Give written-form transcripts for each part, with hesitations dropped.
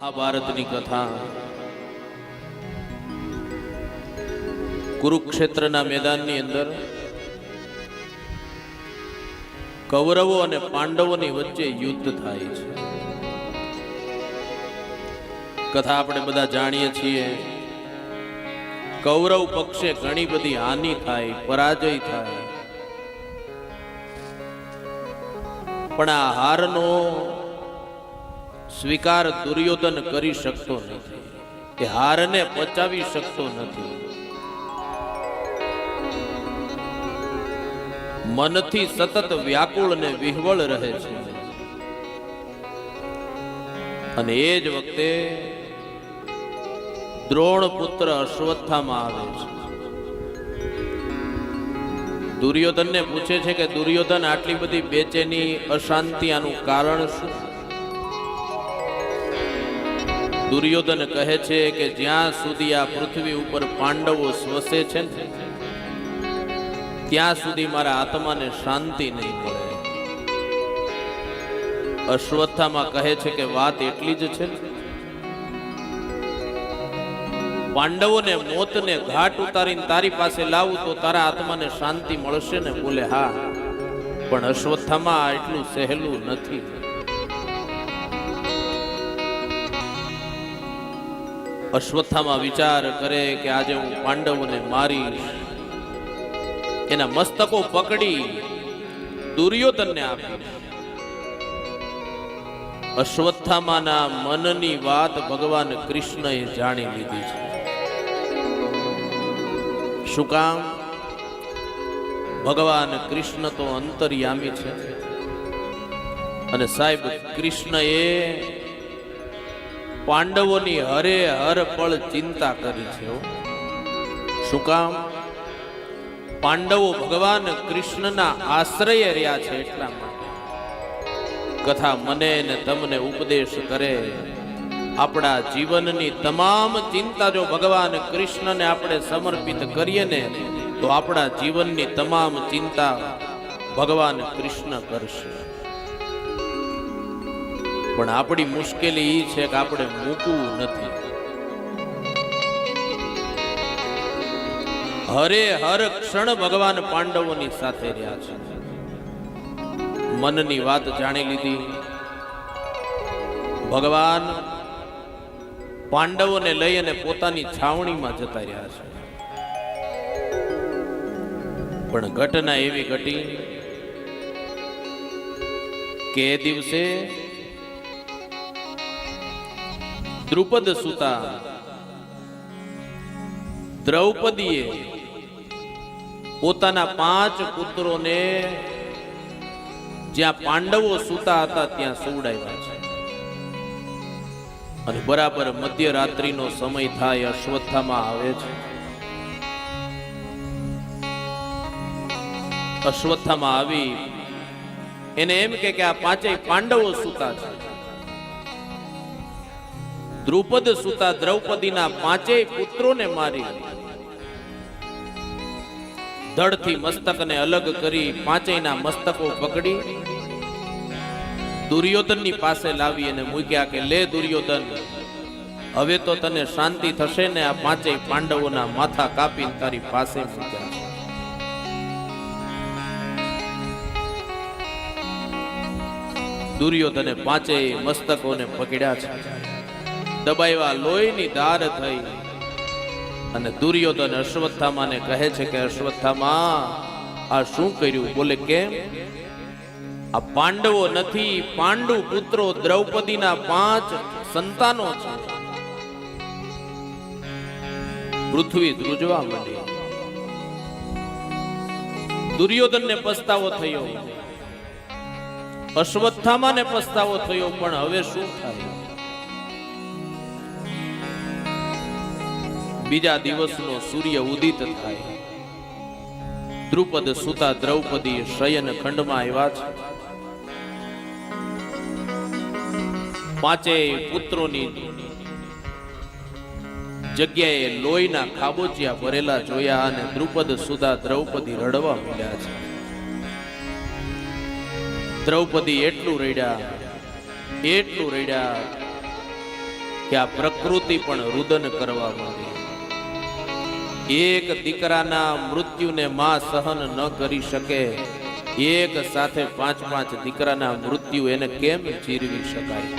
મહાભારતની કથા કુરુક્ષેત્રના મેદાનની અંદર કૌરવો અને પાંડવોની વચ્ચે યુદ્ધ થાય છે. કથા આપણે બધા જાણીએ છીએ. કૌરવ પક્ષે ઘણી બધી હાનિ થાય, પરાજય થાય, પણ આ હારનો સ્વીકાર દુર્યોધન કરી શકતો નથી. એ હારને પચાવી શકતો નથી. મનથી સતત વ્યાકુળ અને વિહવળ રહે છે. અને એ જ વખતે દ્રોણ પુત્ર અશ્વત્થામાં આવે છે. દુર્યોધનને પૂછે છે કે દુર્યોધન, આટલી બધી બેચેની, અશાંતિ, આનું કારણ શું? દુર્યોધન કહે છે કે જ્યાં સુધી આ પૃથ્વી ઉપર પાંડવો સ્વસે છે ને, ત્યાં સુધી મારા આત્માને શાંતિ નહીં મળે. અશ્વત્થામાં કહે છે કે વાત એટલી જ છે. પાંડવોને મોતને ઘાટ ઉતારીને તારી પાસે લાવું તો તારા આત્માને શાંતિ મળશે ને? બોલે હા, પણ અશ્વત્થામાં એટલું સહેલું નથી. અશ્વત્થામાં વિચાર કરે કે આજે હું પાંડવોને મારીશ, એના મસ્તકો પકડી દુર્યોધનને આપીશ. અશ્વત્થામાના મનની વાત ભગવાન કૃષ્ણએ જાણી લીધી છે. શું કામ? ભગવાન કૃષ્ણ તો અંતર્યામી છે. અને સાહેબ, કૃષ્ણએ પાંડવોની હરે હર પળ ચિંતા કરી છે. શું કામ? પાંડવો ભગવાન કૃષ્ણના આશ્રય રહ્યા છે એટલા માટે. કથા મને ને તમને ઉપદેશ કરે. આપણા જીવનની તમામ ચિંતા જો ભગવાન કૃષ્ણને આપણે સમર્પિત કરીએ ને, તો આપણા જીવનની તમામ ચિંતા ભગવાન કૃષ્ણ કરશે. પણ આપણી મુશ્કેલી એ છે કે આપણે મૂકવું નથી. હરે હર ક્ષણ ભગવાન પાંડવોની સાથે રહ્યા છે. મનની વાત જાણી લીધી. ભગવાન પાંડવોને લઈ અને પોતાની છાવણીમાં જતા રહ્યા છે. પણ ઘટના એવી ઘટી કે એ દિવસે દ્રુપદ સુતા દ્રૌપદીએ પોતાના 5 પુત્રોને જ્યાં પાંડવો સુતા હતા ત્યાં સુવડાવ્યા છે. અને બરાબર મધ્યરાત્રિનો સમય થાય, અશ્વત્થામાં આવે છે. અશ્વત્થામાં આવી એને એમ કે આ 5 પાંડવો સુતા છે. દ્રુપદ સુતા દ્રૌપદીના 5 પુત્રોને મારી ધડથી મસ્તકને અલગ કરી 5ના મસ્તકો પકડી દુર્યોધનની પાસે લાવી અને મૂક્યા કે લે દુર્યોધન, હવે તો તને શાંતિ થશે ને? આ 5 પાંડવોના માથા કાપીને તારી પાસે મૂક્યા. દુર્યોધને 5 મસ્તકોને પકડ્યા છે. દબાવ્યા, લોહીની ધાર થઈ. અને દુર્યોધન અશ્વત્થામાને કહે છે કે અશ્વત્થામા, આ શું કર્યું? બોલે કેમ? આ પાંડવો નથી, પાંડુ પુત્રો દ્રૌપદીના 5 સંતાનો છે. પૃથ્વી ધ્રુજવા માંડી. દુર્યોધનને પસ્તાવો થયો, અશ્વત્થામાને પસ્તાવો થયો. પણ હવે શું થાય? બીજા દિવસનો સૂર્ય ઉદિત થાય. દ્રુપદ સુતા દ્રૌપદી શયન ખંડમાં આવ્યા છે. 5 પુત્રોની જગ્યાએ લોહીના ખાબોચિયા ભરેલા જોયા અને દ્રુપદ સુતા દ્રૌપદી રડવા માંડ્યા છે. દ્રૌપદી એટલું રડ્યા કે આ પ્રકૃતિ પણ રુદન કરવા માંડી. એક દીકરાના મૃત્યુને માં સહન ન કરી શકે, એક સાથે 5 દીકરાના મૃત્યુ એને કેમ ચીરવી શકાય?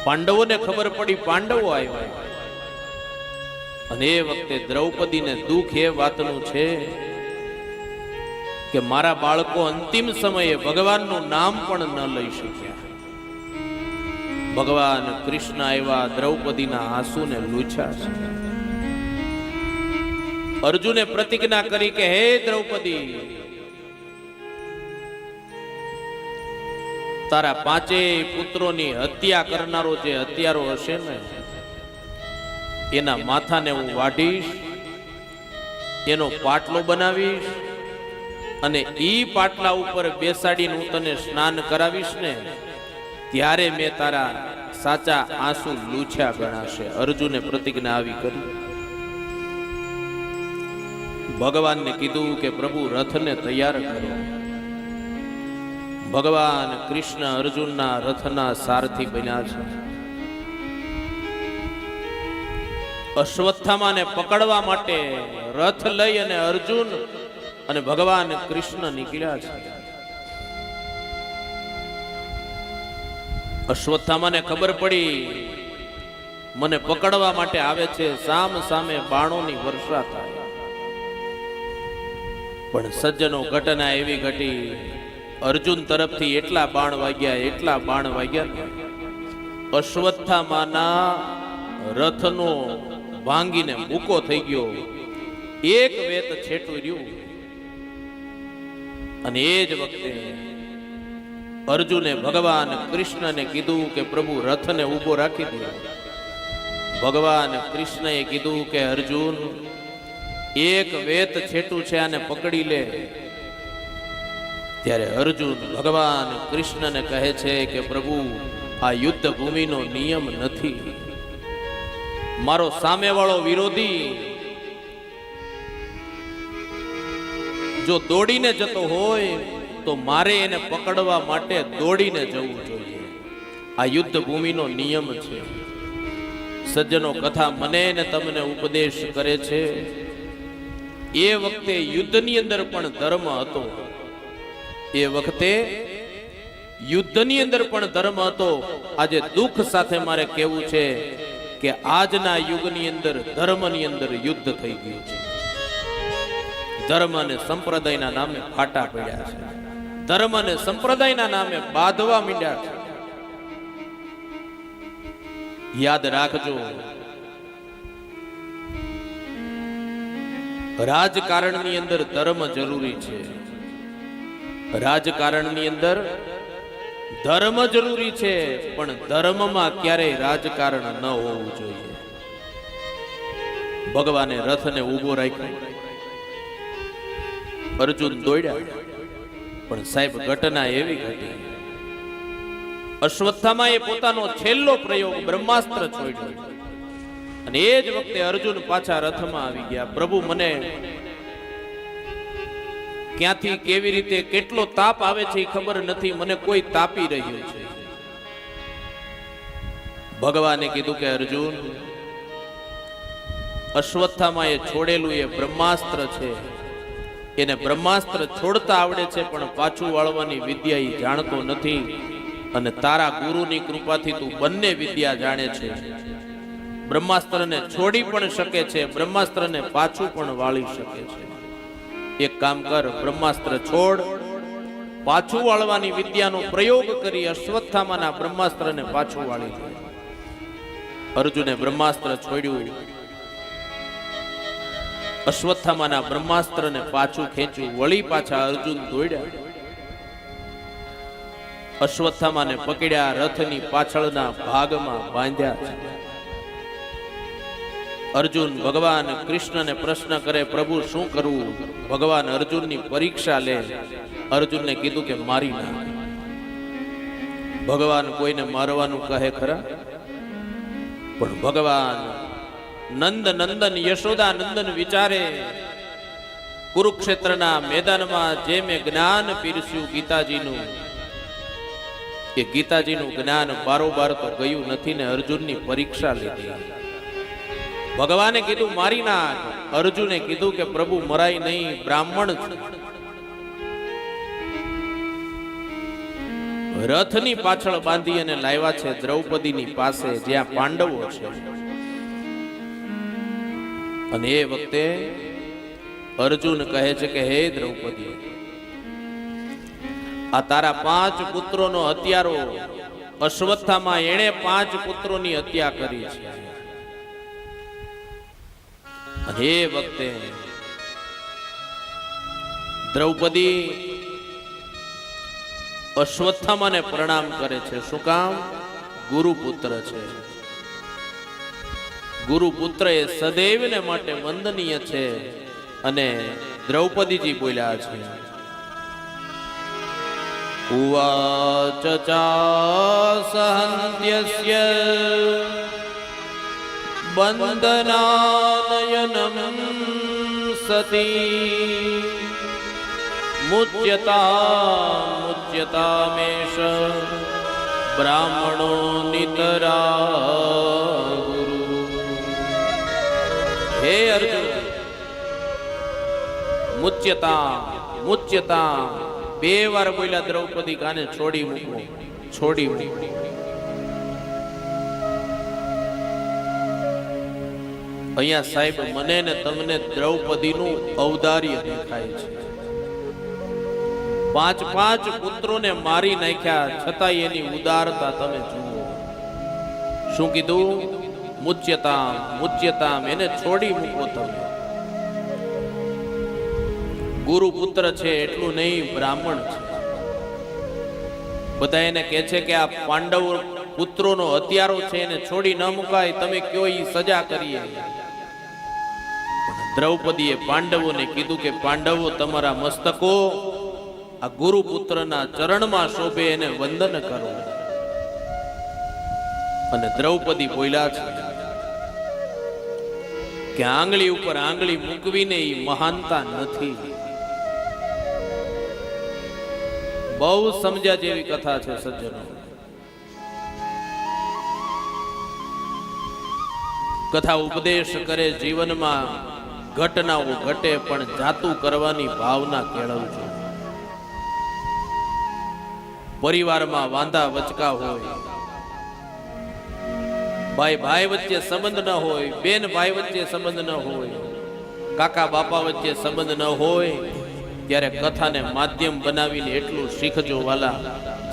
પાંડવોને ખબર પડી, પાંડવો આવ્યા અને એ વખતે દ્રૌપદીને દુઃખ એ વાતનું છે કે મારા બાળકો અંતિમ સમયે ભગવાનનું નામ પણ ન લઈ શક્યા. ભગવાન કૃષ્ણ આવ્યા, દ્રૌપદીના આંસુને લૂછ્યા છે. અર્જુને પ્રતિજ્ઞા કરી કે હે દ્રૌપદી, તારા 5 પુત્રોની હત્યા કરનારો જે હત્યારો હશે ને, એના માથાને હું વાઢીશ, એનો પાટલો બનાવીશ અને ઈ પાટલા ઉપર બેસાડીને હું તને સ્નાન કરાવીશ ને, ત્યારે મેં તારા સાચા આંસુ લૂછ્યા ગણાશે. અર્જુને પ્રતિજ્ઞા આવી કરી. ભગવાનને કીધું કે પ્રભુ રથને તૈયાર કરો. ભગવાન કૃષ્ણ અર્જુનના રથના સારથી બન્યા છે. અશ્વત્થામાને પકડવા માટે રથ લઈ અને અર્જુન અને ભગવાન કૃષ્ણ નીકળ્યા છે. અશ્વત્થામાને ખબર પડી મને પકડવા માટે આવે છે, સામ સામે બાણોની વર્ષા થાય. પણ સજ્જનો ઘટના એવી ઘટી, અર્જુન તરફથી એટલા બાણ વાગ્યા, અશ્વત્થામાના રથનો ભાંગીને મૂકો થઈ ગયો. એક વેત છેટું રહ્યું. અને એ જ વખતે અર્જુને ભગવાન કૃષ્ણને કીધું કે પ્રભુ રથને ઊભો રાખી દો. ભગવાન કૃષ્ણએ કીધું કે અર્જુન, એક વેત છેટું છે, આને પકડી લે. ત્યારે અર્જુન ભગવાન કૃષ્ણને કહે છે કે પ્રભુ, આ યુદ્ધ ભૂમિનો નિયમ નથી. મારો સામેવાળો વિરોધી જો દોડીને જતો હોય તો મારે એને પકડવા માટે દોડીને જવું જોઈએ. આ યુદ્ધ ભૂમિનો નિયમ છે. સજ્જનો કથા મને ને તમને ઉપદેશ કરે છે. એ વખતે યુદ્ધની અંદર પણ ધર્મ હતો. એ વખતે યુદ્ધની અંદર પણ ધર્મ હતો. આજે દુઃખ સાથે મારે કહેવું છે કે આજના યુગની અંદર ધર્મની અંદર યુદ્ધ થઈ ગયું છે. ધર્મ અને સંપ્રદાયના નામે ફાટા પડ્યા છે. ધર્મ અને સંપ્રદાયના નામે બાંધવા માંડ્યા છે. યાદ રાખજો, રાજકારણની અંદર ધર્મ જરૂરી છે. રાજકારણની અંદર ધર્મ જરૂરી છે, પણ ધર્મમાં ક્યારેય રાજકારણ ન હોવું જોઈએ. ભગવાને રથને ઊભો રાખ્યો. અર્જુન દોડ્યા, પણ સાહેબ ઘટના એવી ઘટી, અશ્વત્થામાએ પોતાનો છેલ્લો પ્રયોગ બ્રહ્માસ્ત્ર છોડ્યો. અને એ જ વખતે અર્જુન પાછા રથમાં આવી ગયા. પ્રભુ, મને ક્યાંથી કેવી રીતે કેટલો તાપ આવે છે એ ખબર નથી, મને કોઈ તાપી રહ્યું છે. ભગવાને કીધું કે અર્જુન, અશ્વત્થામાએ છોડેલું એ બ્રહ્માસ્ત્ર છે. એને બ્રહ્માસ્ત્ર છોડતા આવડે છે, પણ પાછું વાળવાની વિદ્યા એ જાણતો નથી. અને તારા ગુરુની કૃપાથી તું બંને વિદ્યા જાણે છે. બ્રહ્માસ્ત્રને છોડી પણ શકે છે, બ્રહ્માસ્ત્રને પાછું પણ વાળી શકે છે. એક કામ કર, બ્રહ્માસ્ત્ર છોડ, પાછું વાળવાની વિદ્યાનો પ્રયોગ કરી અશ્વત્થામાના બ્રહ્માસ્ત્રને પાછું વાળી દે. અર્જુને બ્રહ્માસ્ત્ર છોડ્યું. અશ્વત્થામાના બ્રહ્માસ્ત્રને પાછું ખેંચ્યું. વળી પાછા અર્જુન દોડ્યા. અશ્વત્થામાને પકડ્યા, રથની પાછળના ભાગમાં બાંધ્યા. અર્જુન ભગવાન કૃષ્ણને પ્રશ્ન કરે, પ્રભુ શું કરવું? ભગવાન અર્જુનની પરીક્ષા લે. અર્જુનને કીધું કે મારી નાખ. ભગવાન કોઈને મારવાનું કહે ખરા? પણ ભગવાન નંદ નંદન યશોદા નંદન વિચારે કુરુક્ષેત્રના મેદાનમાં જે મેં જ્ઞાન પીરસ્યું ગીતાજીનું, એ ગીતાજીનું જ્ઞાન બારોબાર તો ગયું નથી ને અર્જુનની પરીક્ષા લીધી. ભગવાને કીધું મારી નાખ, અર્જુને કીધું કે પ્રભુ મરાય નહીં, બ્રાહ્મણ છું. રથની પાછળ બાંધી અને લાવ્યા છે દ્રૌપદીની પાસે જ્યાં પાંડવો છે. અને એ વખતે અર્જુન કહે છે કે હે દ્રૌપદી, આ તારા 5 પુત્રોનો હત્યારો અશ્વત્થામાં, એણે 5 પુત્રોની હત્યા કરી છે. અને એ વખતે દ્રૌપદી અશ્વત્થામાને પ્રણામ કરે છે. શું કામ? ગુરુપુત્ર છે. ગુરુપુત્ર એ સદૈવને માટે વંદનીય છે. અને દ્રૌપદીજી બોલ્યા છે, ઉવાચ ચાસહન્ત્યસ્ય બંધનાનયનમ સતી મુચ્યતામેષ બ્રાહ્મણો નિતરા ગુરુ. હે અર્જુન, મુચ્યતા 2 વાર બોલ્યા દ્રૌપદી કાને છોડી મૂકો, છોડી મૂકો. અહીંયા સાહેબ મને ને તમને દ્રૌપદીનું ઔદાર્ય દેખાય છે. 5 પુત્રોને મારી નાખ્યા છતાં એની ઉદારતા તમે જુઓ. શું કીધું? મુચ્યતા, એને છોડી મૂકો તમે. ગુરુપુત્ર છે એટલું નહીં, બ્રાહ્મણ છે. બધા એને કહે છે કે આ પાંડવ પુત્રોનો હત્યારો છે, એને છોડી ન મુકાય, તમે કયો ઈ સજા કરીએ. દ્રૌપદીએ પાંડવોને કીધું કે પાંડવો, તમારા મસ્તકો આ ગુરુપુત્રના ચરણમાં શોભે, એને વંદન કરો. અને દ્રૌપદી બોલ્યા છે કે આંગળી ઉપર આંગળી મૂકવીને ઈ મહાનતા નથી. બહુ સમજ્યા જેવી કથા છે સજ્જનો. કથા ઉપદેશ કરે, જીવનમાં ઘટનાઓ ઘટે, પણ જાતું કરવાની ભાવના કેળવજો. પરિવારમાં વાંધા વચકા હોય, ભાઈ વચ્ચે સંબંધ ન હોય, બેન ભાઈ વચ્ચે સંબંધ ન હોય, કાકા બાપા વચ્ચે સંબંધ ન હોય, ત્યારે કથાને માધ્યમ બનાવીને એટલું શીખજો વાલા,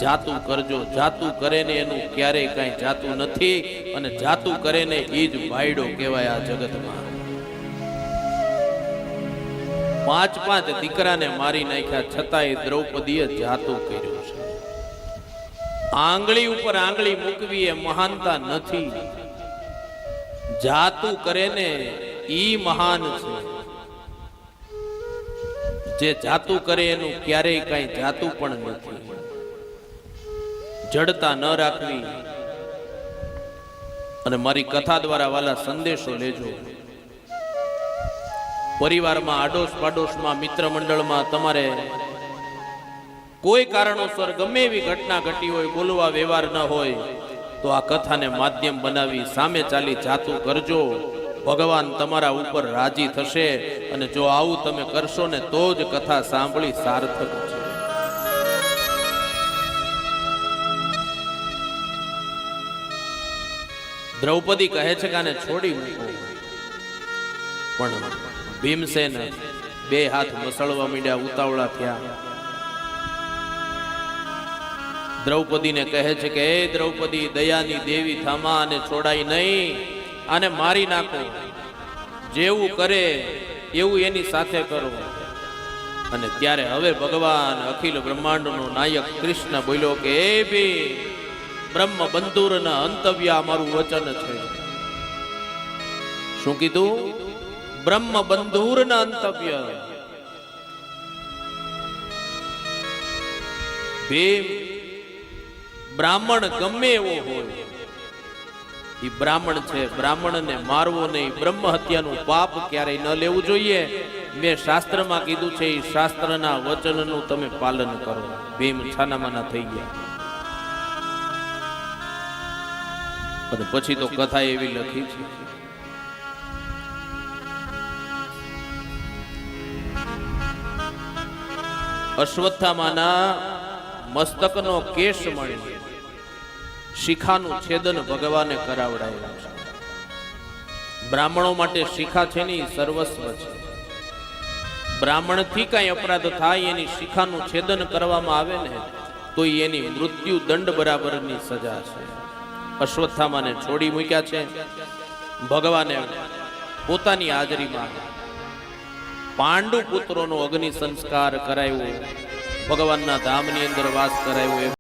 જાતું કરજો. જાતું કરે ને એનું ક્યારેય કઈ જાતું નથી, અને જાતું કરે ને એ જ ભાઈડો કહેવાય આ જગતમાં. 5 દીકરાને મારી નાખ્યા છતાંય દ્રૌપદીએ જાતું કર્યું છે. આંગળી ઉપર આંગળી મૂકવી એ મહાનતા નથી. જાતું કરે ને ઈ મહાન છે. જે જાતું કરે એનું ક્યારેય કઈ જાતું પણ નથી. જડતા ન રાખવી. અને મારી કથા દ્વારા વાલા સંદેશો લેજો. પરિવારમાં, આડોશ પાડોશમાં, મિત્ર મંડળમાં તમારે કોઈ કારણોસર ગમે એવી ઘટના ઘટી હોય, બોલવા વ્યવહાર ન હોય, તો આ કથાને માધ્યમ બનાવી સામે ચાલી જાતું કરજો. ભગવાન તમારા ઉપર રાજી થશે. અને જો આવું તમે કરશો ને તો જ કથા સાંભળી સાર્થક છે. દ્રૌપદી કહે છે કે આને છોડી મૂકો. પણ ભીમસેન 2 હાથ મસળવા માંડ્યા, ઉતાવળા થયા. દ્રૌપદીને કહે છે કે હે દ્રૌપદી, દયાની દેવી થામા, આને છોડાય નહીં, આને મારી નાખો. જેવું કરે એવું એની સાથે કરો. અને ત્યારે હવે ભગવાન અખિલ બ્રહ્માંડનો નાયક કૃષ્ણ બોલ્યો કે હે ભી, બ્રહ્મ બંધુરના અંતવ્ય મારું વચન છે. શું કીધું? બ્રહ્મ બંધુરના અંતવ્ય. ભીમ, બ્રાહ્મણ ગમે એવો હોય, એ બ્રાહ્મણ છે, બ્રાહ્મણને મારવો નહીં, બ્રહ્મ હત્યાનું પાપ ક્યારેય ન લેવું જોઈએ. મેં શાસ્ત્રમાં કીધું છે, એ શાસ્ત્રના વચનનું તમે પાલન કરો. ભીમ છાનામાના થઈ ગયા. અને પછી તો કથા એવી લખી છે, અશ્વત્થામાના મસ્તકનો કેશ મળી શિખાનું છેદન ભગવાને કરાવડાવ્યું છે. બ્રાહ્મણો માટે શિખા છે ને સર્વસ્વ છે. બ્રાહ્મણથી કઈ અપરાધ થાય, એની શિખાનું છેદન કરવામાં આવે ને તો એની મૃત્યુ દંડ બરાબરની સજા છે. અશ્વત્થામાને છોડી મૂક્યા છે. ભગવાને પોતાની હાજરીમાં પાંડુ પુત્રોનો અગ્નિ સંસ્કાર કરાવ્યો, ભગવાનના ધામની અંદર વાસ કરાવ્યો.